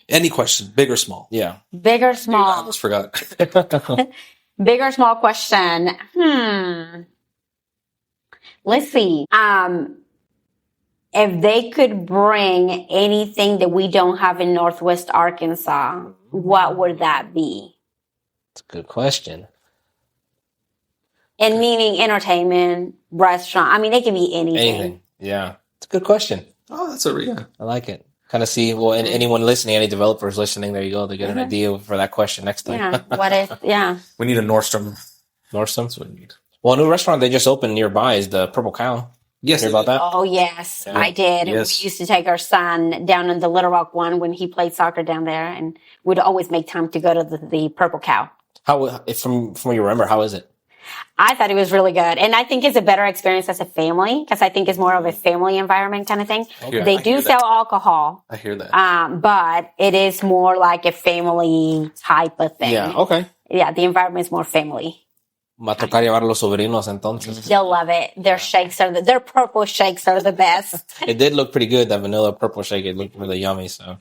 Any question, big or small? Yeah. Big or I small? almost forgot. Big or small question? Let's see. If they could bring anything that we don't have in Northwest Arkansas, what would that be? It's a good question. And meaning entertainment, restaurant. I mean, it can be anything. Anything. Yeah. It's a good question. Oh, that's a yeah. I like it. Kind of see, well, and anyone listening, any developers listening, there you go. They get an idea for that question next time. Yeah. What if, yeah. We need a Nordstrom. Nordstrom? That's what we need. Well, a new restaurant they just opened nearby is the Purple Cow. Yes. Hear about that? Oh, yes, I did. Yes. We used to take our son down in the Little Rock one when he played soccer down there, and we'd always make time to go to the Purple Cow. How, from what you remember, how is it? I thought it was really good. And I think it's a better experience as a family because I think it's more of a family environment kind of thing. Okay. They I do hear sell that. alcohol, I hear that. but it is more like a family type of thing. Yeah, okay. Yeah, the environment is more family. Va a tocar llevar a los sobrinos entonces. They'll love it. Their shakes are their purple shakes are the best. It did look pretty good, that vanilla purple shake. It looked really yummy, so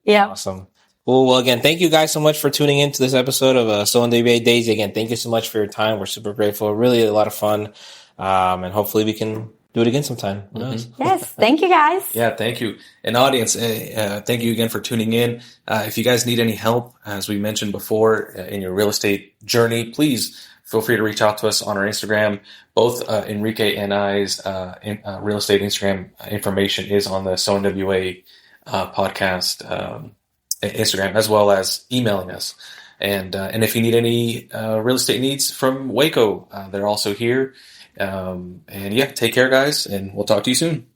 Yeah. awesome. Cool. Well, again, thank you guys so much for tuning in to this episode of SO NWA. Deysi, again, thank you so much for your time. We're super grateful. Really a lot of fun. And hopefully we can do it again sometime. Who knows? Yes. Thank you guys. Yeah, thank you. And audience, thank you again for tuning in. If you guys need any help, as we mentioned before, in your real estate journey, please feel free to reach out to us on our Instagram. Both Enrique and I's real estate Instagram information is on the SO NWA podcast Instagram, as well as emailing us. And if you need any real estate needs from Waco, they're also here. And yeah, take care, guys, and we'll talk to you soon.